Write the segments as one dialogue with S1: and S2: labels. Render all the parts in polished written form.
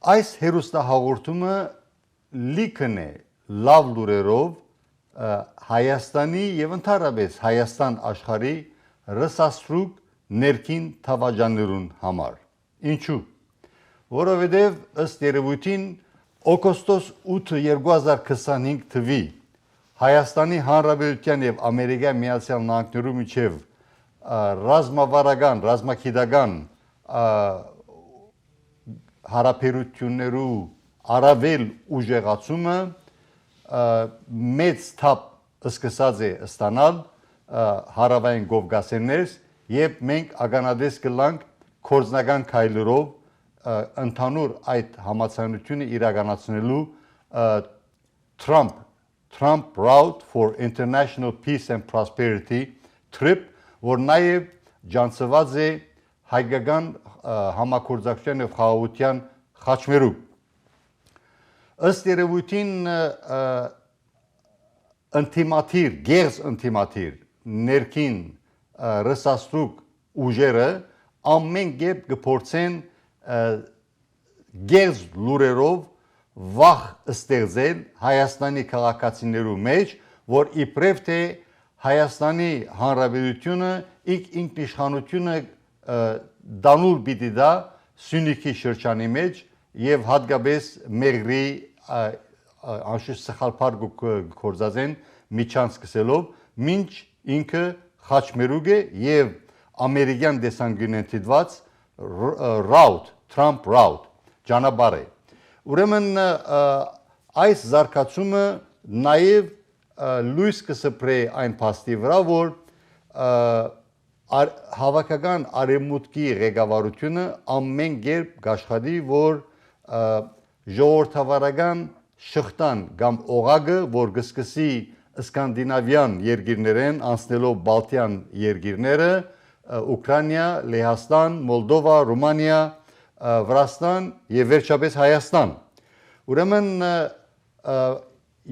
S1: Այս հերոստահաղորդումը լիքն է լավ լուրերով Հայաստանի եւ ընդհանրապես Հայաստան աշխարհի ռսաստրուկ ներքին թավաջաններուն համար։ Ինչու՞։ Որովհետև ըստ երևույթին օգոստոս 8 2025 թվի Հայաստանի Հանրապետության եւ Ամերիկայի Միացյալ Նահանգներու միջև ռազմագիտական հարաբերություններու առավել ուժեղացումը մեծ թափ սկսած է ստանալ հարավային Կովկասերներս եւ մենք ականադես կլանք կորձնական քայլերով ընդհանուր այդ համացանությունը իրականացնելու Trump Route for International Peace and Prosperity trip, որ նաև ջանցված է հայկական համագործակցության եւ խաղաղության խաչմերուկ։ Ըստ երևույթին գերզ ընտիմաթիր ներքին ռսաստրուկ ուժերը ամեն կերպ կփորձեն գերզ լուրերով վախ ստեղծել Հայաստանի քաղաքացիներու մեջ, որ իբրև թե Հայաստանի Հանրապետությունը ինքնիշխանությունը դանուր պիտի դա Սյունիքի շրջանի մեջ եւ հատկապես Մեղրի անշուշտ սխալփար գործածեն միջան սկսելով մինչ ինքը խաչմերուկ է եւ ամերիկյան դեսանգյունեն դիտված Trump Route ճանապարհ է։ Ուրեմն այս զարգացումը նաև լույս կսփռի այն փաստի վրա, որ հավաքական արևմուտքի ղեկավարությունը ամեն կերպ կաշխատի, որ ժողովրդավարական շղթան կամ օղակը, որ կսկսի սկանդինավյան երկիրներեն անցնելով Բալթյան երկիրները, Ուկրաինա, Լեհաստան, Մոլդովա, Ռումանիա, Վրաստան եւ վերջապես Հայաստան։ Ուրեմն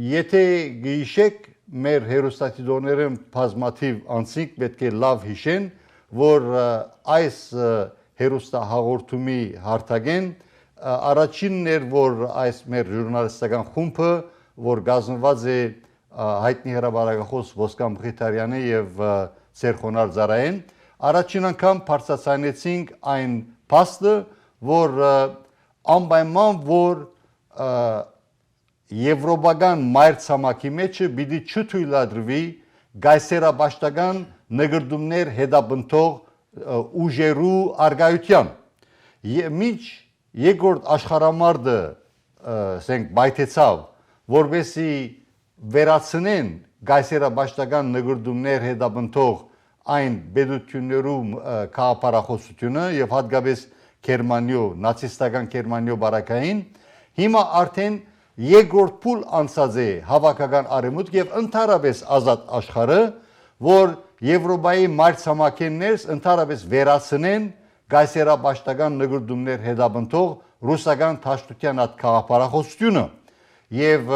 S1: եթե գիշեք մեր հերոստատիդոները բազմաթիվ անցիկ պետք է լավ հիշեն, որ այս հերոստահաղորդումի հարթակեն առաջինն էր, որ այս մեր ժուրնալիստական խումբը, որ կազմված է հայտնի հրապարակախոս Ոսկան Մխիթարյանի եւ Սերխոնար Զարային, առաջին անգամ բարձրացանեցինք այն փաստը, որ անպայման որ եվրոպական մայրցամաքի մեջը պիտի չթույլատրվի գայսերապաշտական նկրդումներ հետապնդող ուժերու արգայության։ Մինչ երկրորդ աշխարհամարտը ասենք բայթեցավ, որովհետեւ վերացնեն գայսերապաշտական նկրդումներ հետապնդող այն բեդություններու քաղաքապարախոսությունը եւ հատկապես Գերմանիո, նացիստական Գերմանիո բարակային, հիմա արդեն երկրորդ փուլ անցած է հավաքական արևմուտք եւ ընդհանրապես ազատ աշխարհը, որ Եվրոպայի մայրցամաքներս ընդհանրապես վերացնեն գայսերապաշտական նկրդումներ հետապնդող ռուսական դաշտության այդ քաղաքապարախոսությունը եւ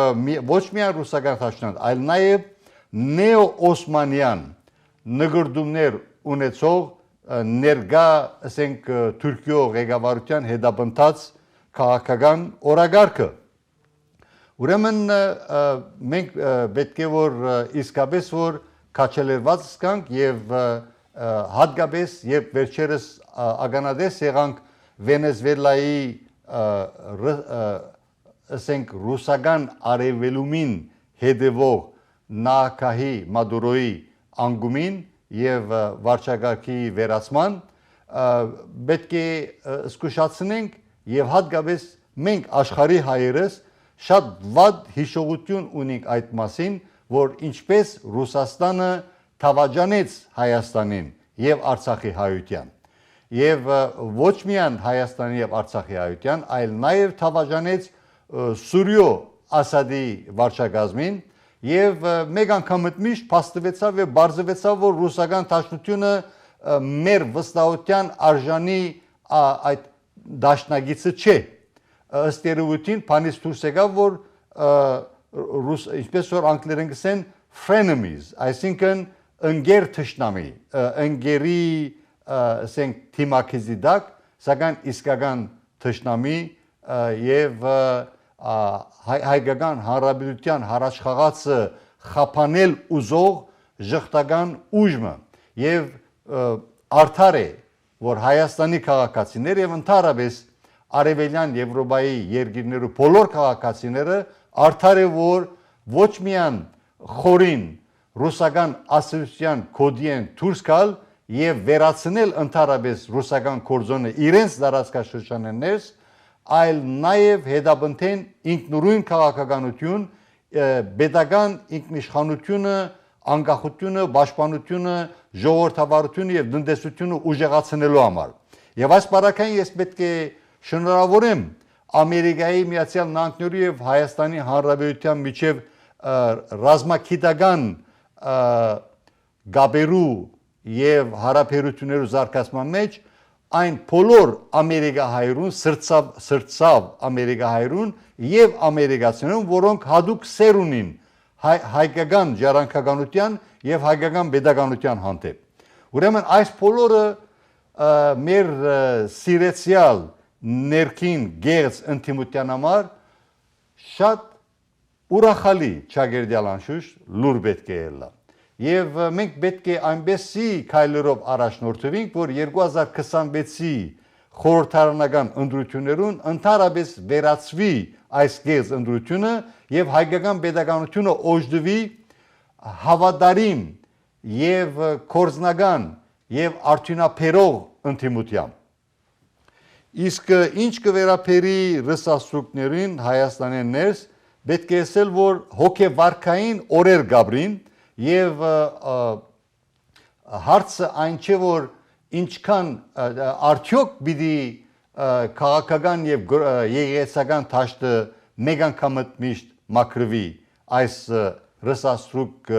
S1: ոչ միայն ռուսական դաշտության, այլ նաեւ նեո-օսմանյան նկրդումներ ունեցող ներգա, ասենք Թուրքիո ղեկավարության հետապնդած քաղաքական օրագարկը։ Ուրեմն մենք պետք է որ իսկապես որ քաչելերված սկանք եւ հատկապես երբ վերջերս ականադես եղանք Վենեսուելայի ասենք ռուսական արևելումին հետևող Նահագահի Մադուրոյի անկումին եւ վարչագահի վերացման պետք է զգուշացնենք եւ հատկապես մենք աշխարհի հայերս շատ վատ հիշողություն ունենք այդ մասին, որ ինչպես Ռուսաստանը թավաջանեց Հայաստանին եւ Արցախի հայության եւ ոչ միայն Հայաստանի եւ Արցախի հայության, այլ նաեւ թավաջանեց Սուրիո Ասադի վարչակազմին եւ մեկ անգամ միշտ փաստվեցավ եւ բարձվեցավ, որ ռուսական դաշնությունը մեր վստահության արժանի այդ դաշնագիծը չէ։ Ըստ երևույթին բանից դուրս եկավ, որ ինչպես որ անգլերեն կսեն frenemies, այսինքն ընկեր թշնամի, ընկերի ասենք թիմակիզի դակ, սակայն իսկական թշնամի եւ հայկական հանրապետության հարաշխաղացը խափանել ուզող ժխտական ուժը եւ արդար է որ Հայաստանի քաղաքացիներ եւ ընդհանրապես Արևելյան Եվրոպայի երկրներու բոլոր քաղաքացիները արդար է որ ոչ միայն խորին ռուսական ասոցիացիան կոդի են դուրս գալ եւ վերացնել ընդհանրապես ռուսական կորձոնը իրենց դարաշրջաններս այլ նաեւ հետապնդեն ինքնուրույն քաղաքականություն պետական ինքնիշխանությունը անկախությունը պաշտպանությունը ժողովրդավարությունը եւ տնտեսությունը ուժեղացնելու համար եւ այս բարակային ես պետք է շնորհավորեմ Ամերիկայի Միացյալ Նահանգների եւ Հայաստանի Հանրապետության միջև ռազմագիտական գաբերու եւ հարաբերություններու զարգացման մեջ այն բոլոր ամերիկահայերուն սրծավ ամերիկահայերուն եւ ամերիկացիներուն որոնք հadoop սեր ունին հայկական ժառանգականության եւ հայկական pedagogical հանդեպ ուրեմն այս բոլորը մեր սիրեցյալ ներքին գերց ինտիմության համար շատ ուրախալի ճագերդյալ անշուշտ լուր պետք է ելնա եւ մենք պետք է այնպեսի քայլերով առաջնորդվենք որ 2026-ի խորհրդարանական ընտրություններուն ընդհանրապես վերացվի այս գերց ընտրությունը եւ հայկական pedagogiությունը օժտվի հավատարիմ եւ կորզնական եւ արդյունաբերող ինտիմությամբ իսկ ինչ կվերապերի ռսասուկներին Հայաստանեն ներս պետք է ասել որ հոգեվարքային օրեր գաբրին եւ հարցը այն չէ որ ինչքան արդյոք պիտի քաղաքական եւ եկեղեցական դաշտը մեկ անգամ միշտ մակրվի այս ռսաստրուկ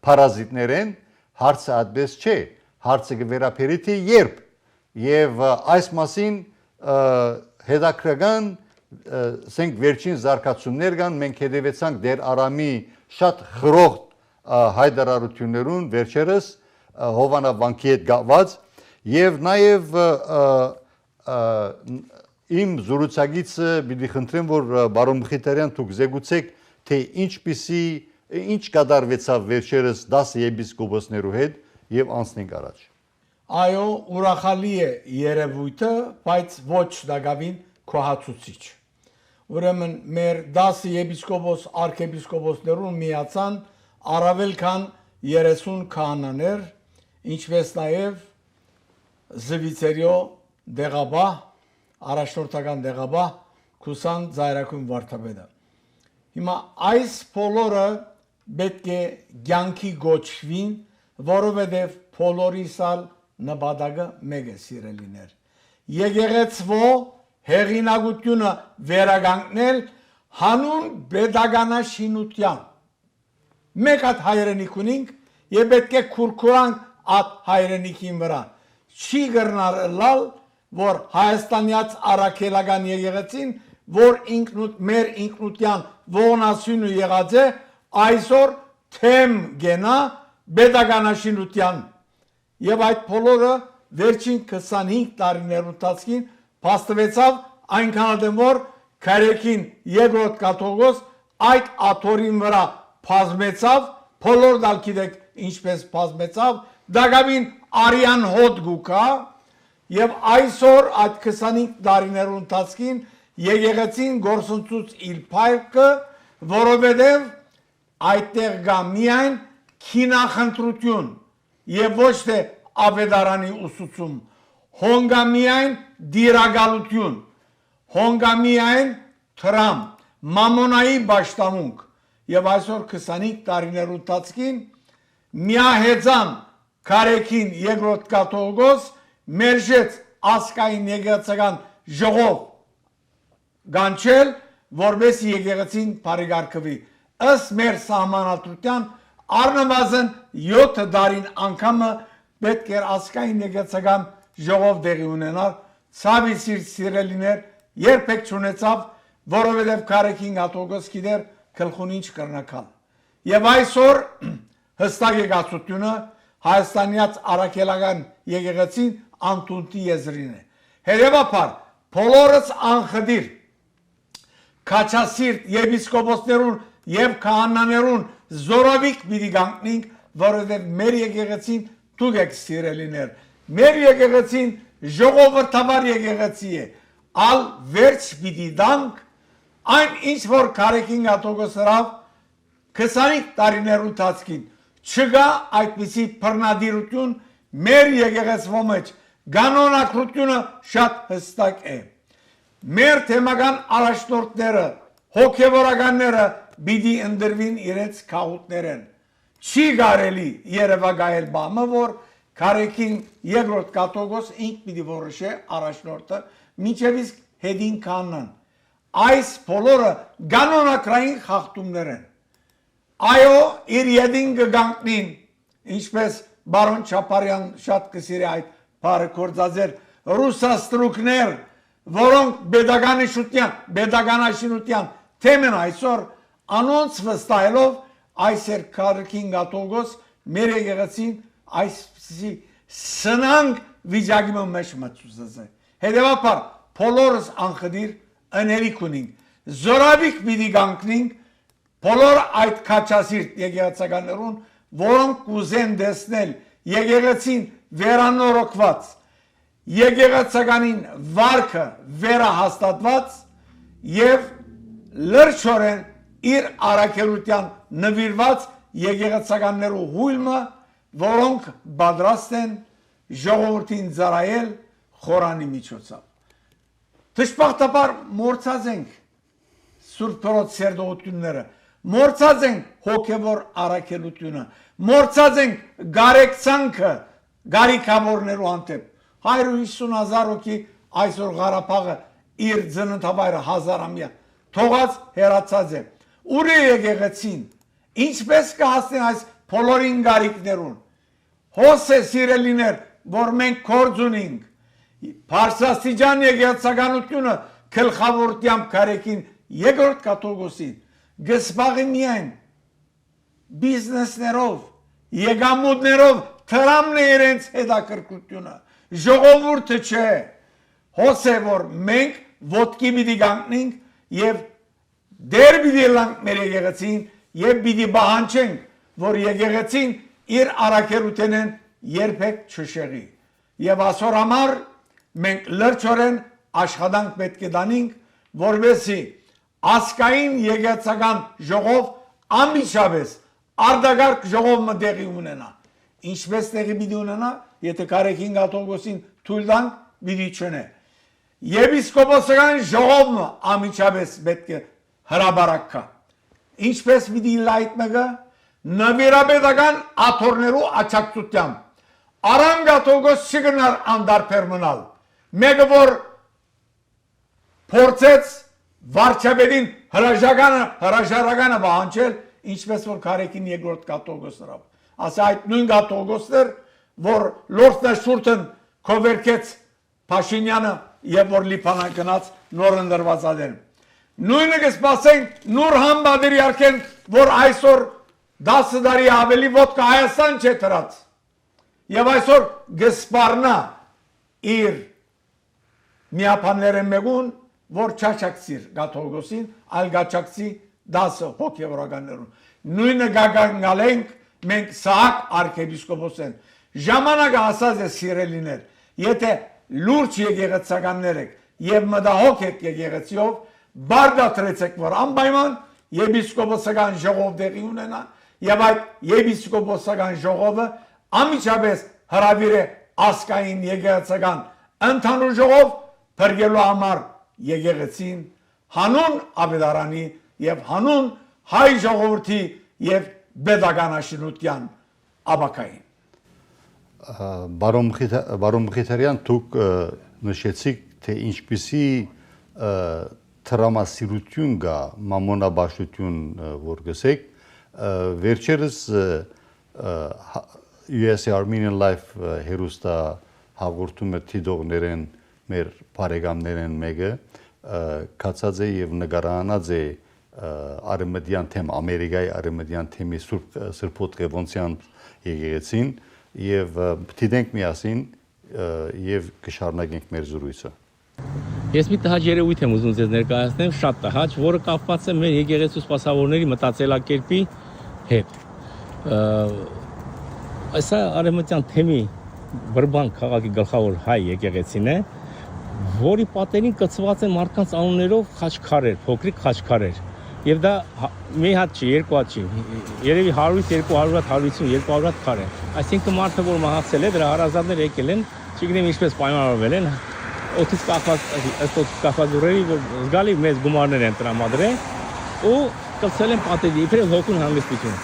S1: պարազիտներեն հարցը այդպես չէ հարցը կվերապերի թե երբ եւ այս մասին հետաքրքրական ասենք վերջին զարգացումներ կան մենք հետևեցանք դեր Արամի շատ խրոխտ հայդարարություններուն վերջերս հովանավանքի հետ գված եւ նաեւ իմ զրուցակիցը պիտի խնդրեմ որ բարոն Մխիթարյան դուք զեկուցեք թե ինչ կատարվեցավ վերջերս 10 եպիսկոպոսներու հետ եւ անցնենք առաջ
S2: այո ուրախալի է երևույթը բայց ոչ դակավին քոհացուցիչ ուրեմն մեր 10 եպիսկոպոս արքեպիսկոպոսներուն միացան առավել քան 30 քահանաներ ինչպես նաեւ զվիցերիո դեղաբահ առաջնորդական դեղաբահ Քուսան Զայրակուն վարդապետը հիմա այս բոլորը պետք է ցանկի գոչվին որովհետեւ բոլորիսալ նպատակը մեկ է սիրելիներ եկեղեցվո հեղինակությունը վերականգնել հանուն pedagogical մեկ հատ հայրենիք ունենք եւ պետք է քուրքուրանք այդ հայրենիքին վրա չի գրնալալ որ հայաստանյաց արաքելական եկեղեցին որ մեր ինքնության ողնասյունը եղած է այսօր թեմ գենա pedagogical եւ այդ բոլորը վերջին 25 տարիներու ընթացքին փաստվեցավ այնքան որ քարեկին երկրորդ կաթողիկոս այդ աթորին վրա փազմեցավ բոլոր դալ գիտեք ինչպես փազմեցավ դակավին արյան հոտ գուկա եւ այսօր այդ 25 տարիներու ընթացքին եկեղեցին գործընծուց իր փայլքը որովհետեւ այդտեղ գա միայն քինախնդրություն եւ ոչ թե ավետարանի ուսուցում հոնգա միայն դիրագալություն հոնգա միայն թրամ մամոնայի բաշտամունք եւ այսօր 25 տարիներու ընթացքին միահեծան քարեկին երկրորդ կաթողիկոս մերժեց ասկային եկեղեցական ժողով գանչել որպես եկեղեցին բարեկարգվի ըստ մեր սահմանադրության առնվազն 7 տարին անգամը պետք է ասկային եկեղեցական ժողով դեղի ունենալ ցավի սիրելիներ երբեք չունեցավ որովհետև քարեկին կաթողիկոս գիտեր գլխուն ինչ կրնակալ եւ այսօր հստակ եկացությունը հայաստանյաց արաքելական եկեղեցին անտունտի եզրին է հետեւաբար բոլորս անխդիր քաչասիրտ եպիսկոպոսներուն եւ քահանաներուն զորավիկ պիտի գանքնենք, որովհետեւ մեր եկեղեցին դուք եք սիրելիներ։ Մեր եկեղեցին ժողովրդավար եկեղեցի է։ Ալ վերջ պիտի դանք այն ինչ որ Քարեքին Գաթողոսրավ 25 տարիներ ընթացքին չկա այդպիսի բռնադիրություն մեր եկեղեցվո մեջ կանոնակրությունը շատ հստակ է։ Մեր թեմական առաջնորդները, հոգևորականները պիտի ընդրվին իրենց քաղուտներեն։ Չի կարելի երևակայել բամը, որ Քարեքին երկրորդ Կաթողիկոս ինք պիտի որոշե առաջնորդը, մինչև իսկ հետին կանան։ Այս բոլորը կանոնակրային խախտումներ են։ Այո, իր ետին կգանքնին, ինչպես բարոն Չապարյան շատ կսիրի այդ բառը կործածել, ռուսաստրուկներ, որոնք բեդականաշինության թեմ են այսօր, անոնց վստահելով այս էր Քարեքին Գաթողիկոս մեր եկեղեցին այսպիսի սնանկ վիճակի մեջ մտցուց է։ Հետևաբար բոլորս անխդիր ընելիք ունենք, զորավիկ պիտի գանքնենք բոլոր այդ քաչասիրտ եկեղեցականներուն, որոնք կուզեն տեսնել եկեղեցին վերանորոգված, եկեղեցականին վարքը վերահաստատված եւ լրջորեն իր առաքելության նվիրված եկեղեցականներու հույլը, որոնք պատրաստ են ժողովրդին ծառայել խորանի միջոցով։ Դժբախտաբար մոռացած ենք Սուրբ Պրոտ սերտողությունները, մոռացած ենք հոգևոր առաքելությունը, մոռացած ենք գարեկցանքը գարիկավորներու հանդեպ։ 150,000 հոգի այսօր Ղարաբաղը իր ծննդավայրը հազարամյա թողած հեռացած է։ Ուր է եկեղեցին, ինչպես կհասնեն այս բոլորին գարիկներուն։ Հոս է սիրելիներ, որ մենք գործ ունենք։ Փարսաստիճան եկեղեցականությունը գլխավորությամբ Քարեքին երկրորդ Կաթողիկոսին գսպաղի միայն բիզնեսներով, եկամուտներով թրամն է իրենց հետաքրքրությունը, ժողովուրդը չէ։ Հոս է, որ մենք ոտքի պիտի գանքնենք եւ դեր պիտի լանք մեր եկեղեցին եւ պիտի պահանջենք, որ եկեղեցին իր առաքելութենեն երբեք չշեղի։ Եվ այսօր համար մենք լրջորեն աշխատանք պետք է դանենք, որովհետեւ ասկային եկեղեցական ժողով ամիջապես արդագարգ ժողովը տեղի ունենա։ Ինչպես տեղի պիտի ունենա, եթե Քարեքին Գաթողիկոսին թույլ տանք, պիտի չնե։ Եպիսկոպոսական ժողովը ամիջապես պետք է հրաբարակ կա։ Ինչպես պիտի լայտ մեկը նվիրապետական աթոռներու աջակցությամբ Արամ Գաթողիկոս չգնար անդարբեր մնալ։ Մեկը որ փորձեց վարչապետին հրաժարականը պահանջել, ինչպես որ Քարեքին երկրորդ Կաթողիկոսներով։ Ասա այդ նույն Կաթողիկոսներ, որ Լորդնաշուրթն քովերքեց Փաշինյանը եւ որ Լիբանան գնաց նոր ընդրված ադեն։ Նույնը կսպասենք Նուր Համբադիրյարքեն, որ այսօր 10 տարի ավելի ոտքա Հայաստան չէ դրած։ Եվ այսօր գսպառնա իր միապանները մեկուն, որ չաչակցիր Գաթողիկոսին, այլ գաչակցի 10 հոգևորականներուն։ Նույնը գագանգալենք մենք Սահակ արքեպիսկոպոսեն։ Ժամանակը ասած է սիրելիներ, եթե լուրջ եկեղեցականներ եք եւ մտահոգ եք եկեղեցիով, բարձրացրեք, որ անպայման եպիսկոպոսական ժողով տեղի ունենա եւ այդ եպիսկոպոսական ժողովը ամիջապես հրավիրե ասկային եկեղեցական ընդհանուր ժողով փրկելու համար եկեղեցին հանուն Աբեդարանի եւ հանուն հայ ժողովրդի եւ բեդականաշինության աբակային։
S1: Բարոն Մխիթարյան, դուք նշեցիք, թե ինչպիսի տրամասիրություն կա, մամոնաբաշխություն, որ գսեք, վերջերս USA Armenian Life հերուստա հաղորդում է թիդողներեն մեր բարեկամներեն մեկը, կացած է եւ նկարանած է արեմեդյան թեմ, Ամերիկայի արեմեդյան թեմի Սրբոտ Ղևոնցյան եկեղեցին եւ դիտենք միասին եւ կշարունակենք մեր զրույցը։
S3: Ես մի տհաճ երևույթ եմ ուզում ձեզ ներկայացնեմ, շատ տհաճ, որը կապված է մեր եկեղեցու սպասավորների մտածելակերպի հետ։ Այսա արևմտյան թեմի Բրբան քաղաքի գլխավոր հայ եկեղեցին է, որի պատերին կցված են մարդկանց անուններով խաչքարեր, փոքրիկ խաչքարեր։ Եվ դա մի հատ չի, երկու հատ չի, երևի 100-ից 200 հատ, 150, 200 հատ քար է։ Այսինքն մարդը, որ մահացել է, դրա հարազատներ եկել են, չգիտեմ ինչպես պայմանավորվել են, օդից կախված ուրերի, որ զգալի մեծ գումարներ են տրամադրել ու կցել են պատերի, իբրև հոգուն հանգստություն։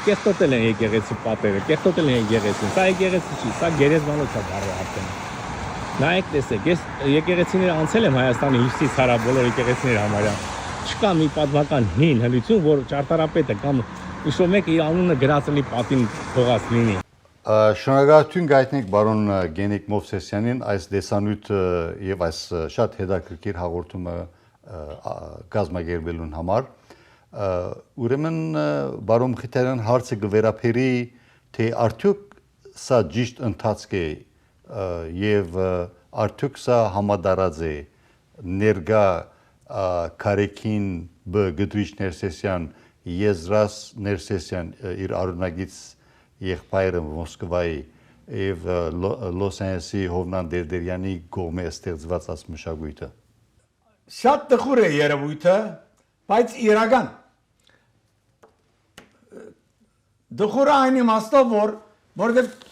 S3: Կեղտոտել են եկեղեցի պատերը, կեղտոտել են եկեղեցին, սա եկեղեցի չի, սա գերեզմանոց է բառը արդեն։ Նայեք, տեսեք, ես եկեղեցիները անցել եմ Հայաստանի հյուսիս հարավ բոլոր եկեղեցիները համարյա։ Չկա մի պատմական հին հնություն, որ ճարտարապետը կամ ինչ-որ մեկը իր անունը գրածելի պատին թողած լինի։
S1: Շնորհակալություն գայտնենք բարոն Գենիկ Մովսեսյանին այս դեսանյութը եւ այս շատ հետաքրքիր հաղորդումը կազմակերպելուն համար։ Ուրեմն բարոն Մխիթարյան հարցը կվերապերի թե արդյոք սա ճիշտ ընթացք է եւ արդյոք սա համադարած է ներգա Կարեկին Գդրիչ Ներսեսյան Եզրաս Ներսեսյան իր արունագից եղբայրը Մոսկվայի եւ Լոս Անջելեսի Հովնան Դերդերյանի կողմէ ստեղծված այս մշակույթը։
S2: Շատ տխուր է երևույթը, բայց իրական։ Տխուր այն իմաստով, որովհետեւ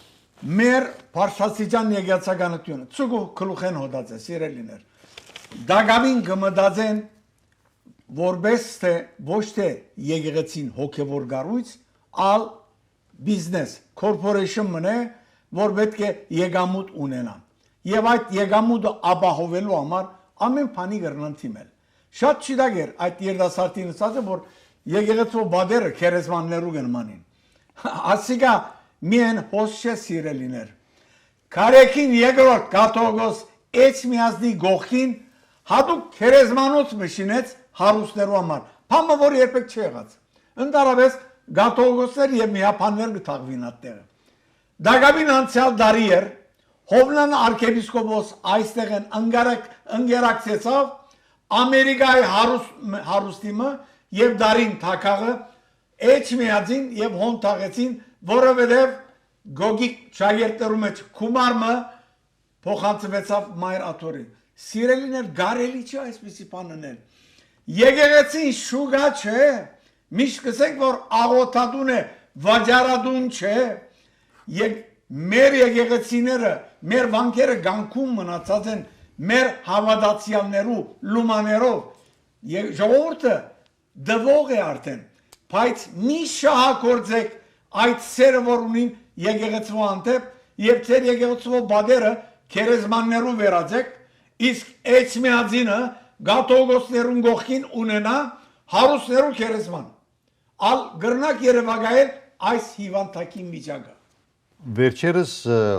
S2: մեր Փարսասիջան եկեղեցականությունը ցուգու քլուխեն հոդած է սիրելիներ։ Դագավին կմտածեն որպես թե ոչ թե եկեղեցին հոգևոր գառույց, ալ բիզնես, corporation մնե, որ պետք է եկամուտ ունենա։ Եվ այդ եկամուտը ապահովելու համար ամեն բանի կրնան թիմել։ Շատ չդագեր այդ երդասարտին ասած է, որ եկեղեցու բادرը քերեզմաններու գնմանին։ Ասիկա միայն հոս չէ սիրելիներ։ Կարեկին երկրորդ կաթողիկոս Էցմիածնի գողքին հատուկ քերեզմանոց մշինեց հարուստներու համար։ Փամը որ երբեք չի եղած։ Ընդհանրապես գաթողիկոսներ եւ միապաններ գտաղվին այդտեղը։ Դագավին անցյալ դարի էր Հովնան arczepiskopos այստեղ են ընկերակցեցավ Ամերիկայի հարուստիմը եւ դարին թակաղը Էջմիածին եւ հոն թաղեցին, որովհետեւ գոգիկ շագերտերու մեջ կումարը փոխանցվեցավ մայր աթորին։ Սիրելիներ գարելի չէ այսպեսի բանել։ Եկեղեցին շուգա չէ։ Միշտ կսենք որ աղոթատուն է, վաճառադուն չէ։ Մեր եկեղեցիները, մեր վանքերը գանքում մնացած են մեր հավատացյալներու լումաներով։ Ժողովուրդը դվող է արդեն, բայց մի շահագործեք այդ սերը որ ունին եկեղեցու հանդեպ եւ ձեր եկեղեցու բادرը քերեզմաններու վերածեք, իսկ Էջմիածինը գաթողիկոսներուն գողքին ունենա հարուստներու քերեզման։ Ալ գրնակ Երևանայել այս հիվանդակի միջակա։
S1: Վերջերս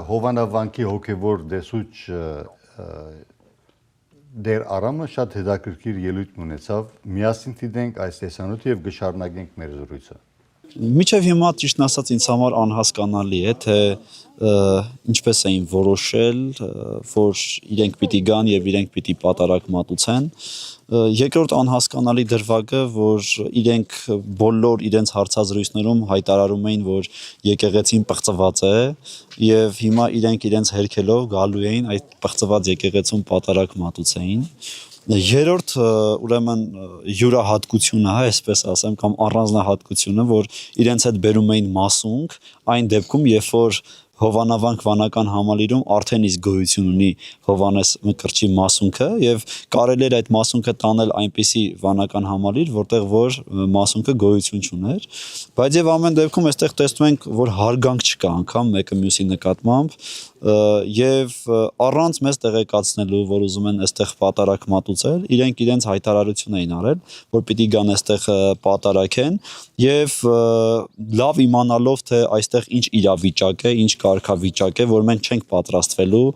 S1: Հովանավանքի հոգևոր դեսուչ դեր Արամը շատ հետաքրքիր ելույթ ունեցավ։ Միասին դիտենք այս տեսանյութը եւ գշարունակենք մեր զրույցը։
S4: Միջև հիմա ճիշտ ասած ինձ համար անհասկանալի է, թե ինչպես էին որոշել, որ իրենք պիտի գան եւ իրենք պիտի պատարակ մատուցեն։ Երկրորդ անհասկանալի դրվագը, որ իրենք բոլոր իրենց հարցազրույցներում հայտարարում էին, որ եկեղեցին պղծված է եւ հիմա իրենք իրենց հերքելով գալու էին այդ պղծված եկեղեցուն պատարակ մատուցեին։ Երրորդ ուրեմն յուրահատկությունը, այսպես ասեմ, կամ առանձնահատկությունը, որ իրենց հետ բերում էին մասունք, այն դեպքում, երբ որ Հովանավանք վանական համալիրում արդեն իսկ գոյություն ունի Հովանես Մկրտչի մասունքը եւ կարելի էր այդ մասունքը տանել այնպիսի վանական համալիր, որտեղ որ մասունքը գոյություն չուներ, բայց եւ ամեն դեպքում այստեղ տեսնում ենք, որ հարգանք չկա անգամ մեկը մյուսի նկատմամբ եւ առանց մեզ տեղեկացնելու, որ ուզում են այստեղ պատարակ մատուցել, իրենք իրենց հայտարարություն էին արել, որ պիտի գան այստեղ պատարակեն եւ լավ իմանալով թե այստեղ ինչ իրավիճակ է, ինչ կարգավիճակ է, որ մենք չենք պատրաստվելու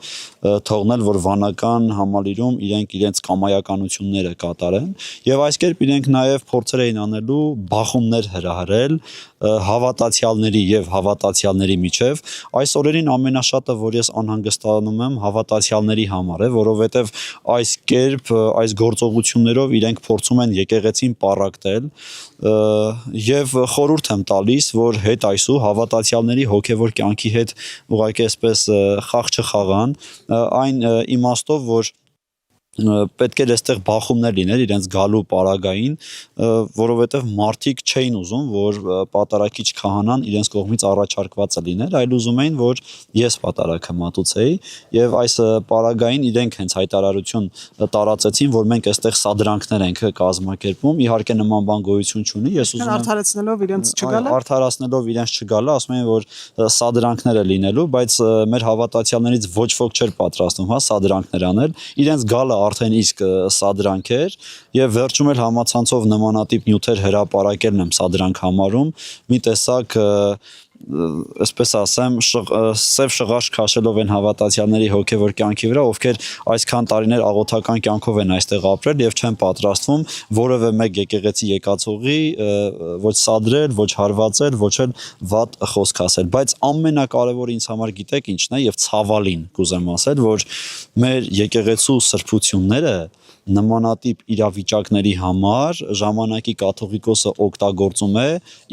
S4: թողնել, որ վանական համալիրում իրենք իրենց կամայականությունները կատարեն եւ այս կերպ իրենք նաեւ փորձեր էին անելու բախումներ հրահրել հավատացյալների եւ հավատացյալների միջև այս օրերին ամենաշատը որ ես անհանգստանում եմ հավատացյալների համար է, որովհետև այս կերպ, այս գործողություններով իրենք փորձում են եկեղեցին պառակտել եւ խորհուրդ եմ տալիս, որ հետ այսու հավատացյալների հոգեվոր կյանքի հետ ուղղակի այսպես խաղ չխաղան, այն իմաստով, որ պետք է այստեղ բախումներ լիներ իրենց գալու պարագային, որովհետև մարդիկ չէին ուզում, որ պատարակիչ քահանան իրենց կողմից առաջարկվածը լիներ, այլ ուզում էին, որ ես պատարակը մատուցեի, եւ այս պարագային իրենք հենց հայտարարություն տարածեցին, որ մենք այստեղ սադրանքներ ենք կազմակերպում, իհարկե նման բան գոյություն չունի, ես ուզում եմ
S5: արդարացնելով իրենց չգալը
S4: արդարացնելով իրենց չգալը, ասում են, որ սադրանքներ է լինելու, բայց մեր հավատացյալներից ոչ ոք չէր պատրաստվում, հա, սադրանքներ անել, իրենց գալը արդեն իսկ սադրանք էր եւ վերջում էլ համացանցով նմանատիպ նյութեր հրապարակելն եմ սադրանք համարում մի տեսակ այսպես ասեմ սև շղարշ քաշելով են հավատացյալների հոգեվոր կյանքի վրա, ովքեր այսքան տարիներ աղոթական կյանքով են այստեղ ապրել եւ չեն պատրաստվում որևէ մեկ եկեղեցի եկածողի ոչ սադրել, ոչ հարվածել, ոչ էլ վատ խոսք ասել, բայց ամենակարևորը ինձ համար գիտեք ինչն է եւ ցավալին կուզեմ ասել, որ մեր եկեղեցու սրբությունները նմանատիպ իրավիճակների համար ժամանակի կաթողիկոսը օգտագործում է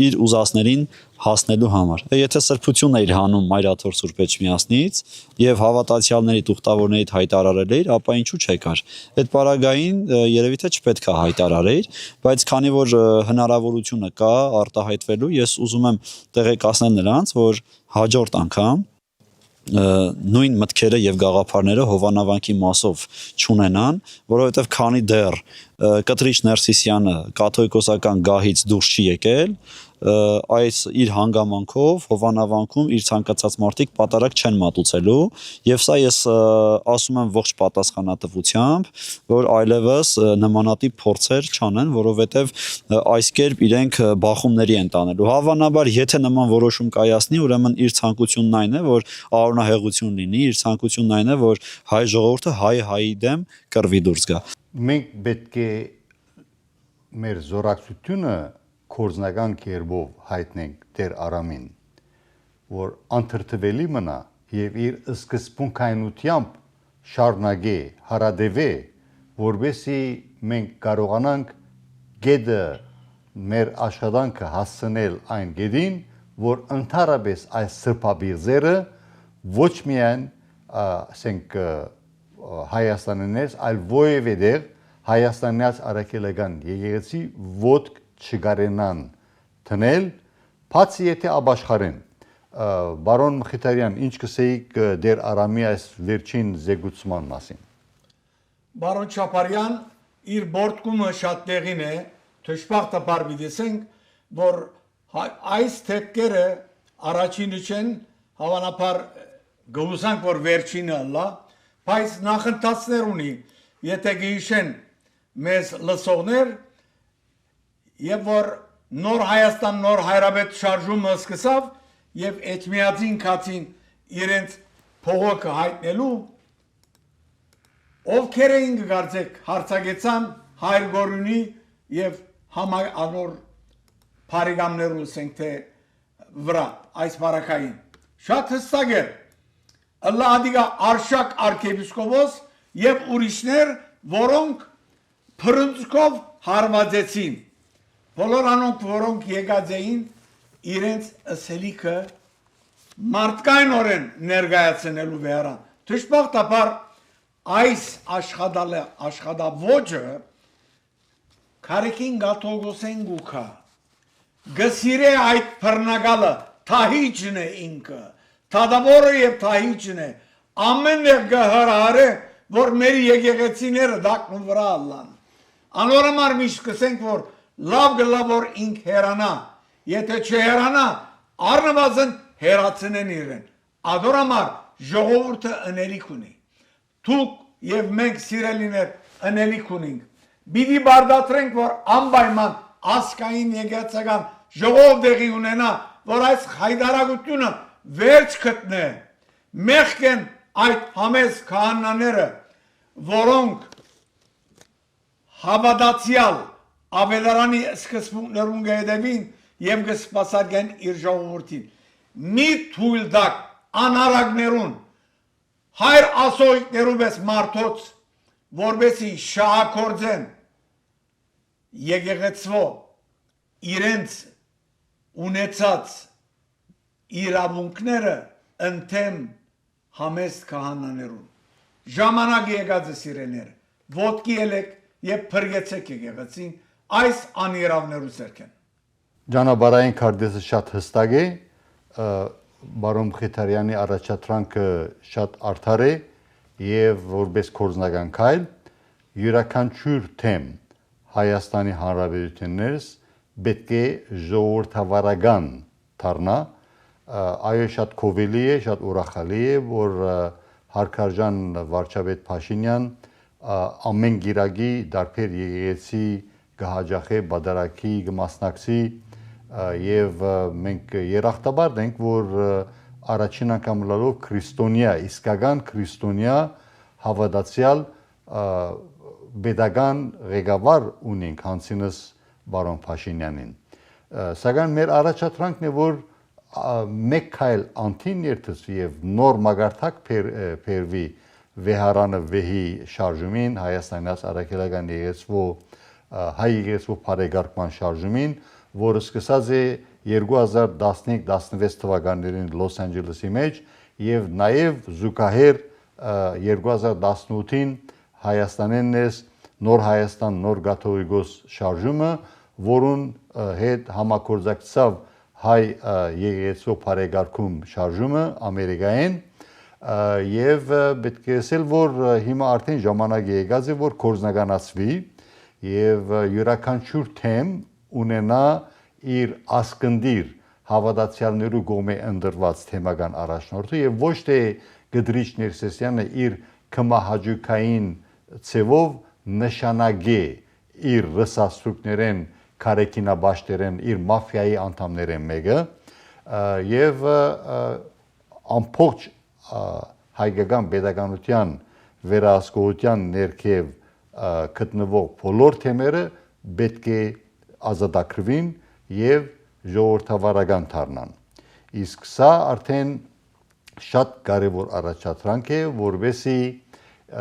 S4: իր ուզածներին հասնելու համար։ Եթե սրբություն էիր հանում Մայրաթոր Սուրբ Էջմիածնից եւ հավատացյալների տուղտավորներից հայտարարել էիր, ապա ինչու չեկար։ Այդ պարագային երևի թե չպետք է հայտարարեիր, բայց քանի որ հնարավորությունը կա արտահայտվելու, ես ուզում եմ տեղեկացնել նրանց, որ հաջորդ անգամ նույն մտքերը եւ գաղափարները Հովանավանքի մասով չունենան, որովհետեւ քանի դեռ Կտրիչ Ներսիսյանը կաթողիկոսական գահից դուրս չի եկել, այս իր հանգամանքով Հովանավանքում իր ցանկացած մարդիկ պատարակ չեն մատուցելու եւ սա ես ասում եմ ողջ պատասխանատվությամբ, որ այլևս նմանատիպ փորձեր չանեն, որովհետեւ այս կերպ իրենք բախումների են տանելու։ Հավանաբար, եթե նման որոշում կայացնի, ուրեմն իր ցանկությունն այն է, որ արոնահեղություն լինի, իր ցանկությունն այն է, որ հայ ժողովուրդը հայի դեմ կռվի դուրս գա։
S1: Մենք պետք է մեր զորակցությունը կորձնական կերպով հայտնենք Տեր Արամին, որ անթրթվելի մնա եւ իր սկզբունքայնությամբ շարունակե հարադեվե, որովհետեւ մենք կարողանանք գեդը մեր աշխատանքը հասցնել այն գեդին, որ ընդհանրապես այս սրբաբիզերը ոչ միայն ասենք Հայաստանից, այլ ովևէ դեր Հայաստանից արաքելական եկեղեցի ոդկ չգարենան թնել, բացի եթե ապաշխարեն։ Բարոն Մխիթարյան, ինչ կսեիք Տեր Արամի այս վերջին զեկուցման մասին։
S2: Բարոն Չապարյան, իր բորտկումը շատ տեղին է, թշպախտաբար դեսենք, որ այս թեփքերը առաջինը չեն, հավանաբար գուսանք, որ վերջինը լա, բայց նախընթացներ ունի, եթե գիշեն մեզ լսողներ, եւ որ նոր Հայաստան նոր հայրապետ շարժումը սկսավ եւ Էջմիածին կացին իրենց փողոքը հայտնելու ովքեր էին գարձեք հարցակեցան հայր գորունի եւ համանոր բարեկամներու ասենք թե վրա այս բարակային շատ հստակ է Ալլահադիգա Արշակ arczepiskopos եւ ուրիշներ որոնք փրկկով հարվածեցին Բոլոր անոնք, որոնք եկած էին, իրենց ասելիքը մարդկայնորեն ներկայացնելու վերան։ Թշպախտաբար այս աշխատավոճը քարեկին գաթողոսեն գուքա։ Գսիրե այդ բռնագալը թահիճն է ինքը, թադավորը եւ թահիճն է։ Ամեն եղ գհարարը, որ մեր եկեղեցիները դակն վրա ալան։ Անորոմար միշտ կսենք, որ լավ գլավոր ինք հերանա, եթե չհերանա, առնվազն հերացնեն իրեն, ադորամար ժողովուրդը ընելիք ունի, թուկ և մենք սիրելիներ ընելիք ունինք, բիդի բարդատրենք, որ անբայման ասկային եկեղեցական ժողով դեղի ունենա, որ այս հայդարագությունը վերջ գտնե, մեղք են այդ համեզ քահանաները, որոնք հավատացյալ Ավելարանի սկզբունքներուն գեդևին եւ գսպասարկեն իր ժողովրդին։ Մի թույլ դակ անարագներուն հայր ասոյներու բես մարդոց, որբեսի շահակործեն եկեղեցվո իրենց ունեցած իրավունքները ընթեմ համեստ քահանաներուն։ Ժամանակ եկած է սիրեներ, ոտքի ելեք եւ փրկեցեք եկեղեցին այս անիրավներու ցերքեն։
S1: Ճանապարհային քարտեզը շատ հստակ է, բարոն Խիթարյանի առաջադրանքը շատ արդար է եւ որպես կորզնական քայլ յուրաքանչյուր թեմ Հայաստանի Հանրապետություններս պետք է ժողովրդավարական դառնա, այո շատ կովելի է, շատ ուրախալի է, որ հարկարժան վարչապետ Փաշինյան ամեն գիրագի դարբեր եկեղեցի կհաջախե բادرակի կմասնակցի եւ մենք երախտաբար ենք, որ առաջին անգամ լալով քրիստոնյա, իսկական քրիստոնյա հավատացյալ pedagogan ղեկավար ունենք հանցինս բարոն Փաշինյանին։ Սակայն մեր առաջադրանքն է, որ մեկ քայլ անտին երթվի եւ նոր մագարտակ փերվի վեհարանը վեհի շարժումին, Հայաստանյաց արաքելական եկեղեցու հայ եկեղեցու բարեկարգման շարժումին, որը սկսած է 2015-16 թվականներին Լոս Անջելեսի մեջ եւ նաեւ զուգահեռ 2018-ին Հայաստանեն ես նոր Հայաստան նոր կաթողիկոս շարժումը, որուն հետ համագործակցավ հայ եկեղեցու բարեկարգում շարժումը Ամերիկայեն եւ պետք է ասել, որ հիմա արդեն ժամանակ եկած է, որ կորզնականացվի եւ յուրաքանչյուր թեմ ունենա իր ասկնդիր հավատացյալներու գոմե ընդրված թեմական առաջնորդը եւ ոչ թե Գդրիչ Ներսեսյանը իր կմահաճուկային ցևով նշանագե իր ռսաստրուկներեն կարեկինաբաշտերեն իր մաֆիայի անդամներեն մեկը եւ ամբողջ հայկական pedagoganության վերահսկողության ներքև գտնվող բոլոր թեմերը պետք է ազատագրվին եւ ժողովրդավարական դառնան։ Իսկ սա արդեն շատ կարևոր առաջադրանք է, որովհետեւ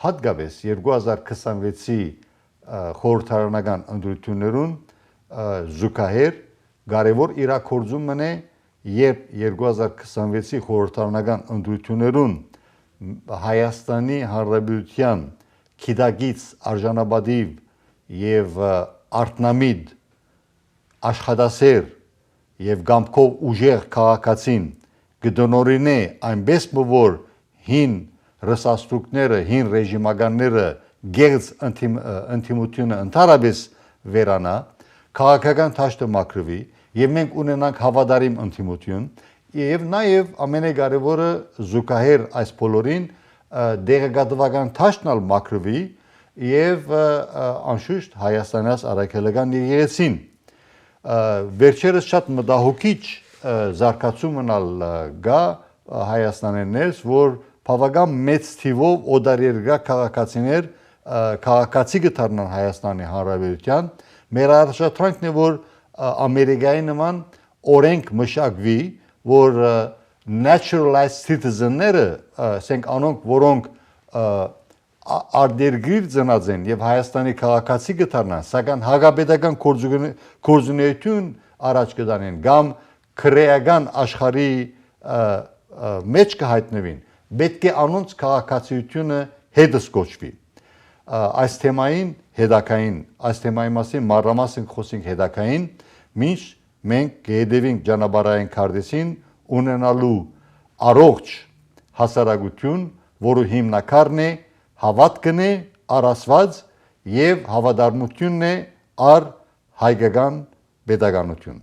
S1: հատկապես 2026-ի խորհրդարանական ընտրություններուն զուգահեռ կարևոր իրաքորձումն է, երբ 2026-ի խորհրդարանական ընտրություններուն Հայաստանի Հանրապետության քիդագից արժանապատիվ եւ արտնամիտ աշխատասեր եւ գամքով ուժեղ քաղաքացին գտնորինե այնպես որ հին ռսաստրուկները, հին ռեժիմականները գեղձ ընդդիմությունը ընդհանրապես վերանա, քաղաքական դաշտը մաքրվի եւ մենք ունենանք հավատարիմ ընդդիմություն եւ նաեւ ամենակարևորը զուգահեռ այս բոլորին դեղագատվական դաշտն մաքրվի եւ անշուշտ Հայաստանյաց արաքելական եկեղեցին վերջերս շատ մտահոգիչ զարգացումն գա Հայաստանեն ներս, որ բավական մեծ թիվով օտարերկրյա քաղաքացիներ քաղաքացի կդառնան Հայաստանի Հանրապետության, մեր առաջադրանքն է, որ Ամերիկայի նման օրենք մշակվի, որ naturalized citizen-ները, ասենք անոնք, որոնք արտերկրից ծնած են եւ Հայաստանի քաղաքացի կդառնան, սակայն հակապետական գործունեություն առաջ կդանեն կամ քրեական աշխարհի մեջ կհայտնվին, պետք է անոնց քաղաքացիությունը հետս կոչվի։ Այս թեմային հետակային, այս թեմայի մասին մանրամասն խոսենք հետակային, մինչ մենք կհետևենք ճանապարհային քարտեզին ունենալու առողջ հասարակություն, որը հիմնակարն է հավատքն է առասված եւ հավատարմությունն է առ հայկական pedagoganություն։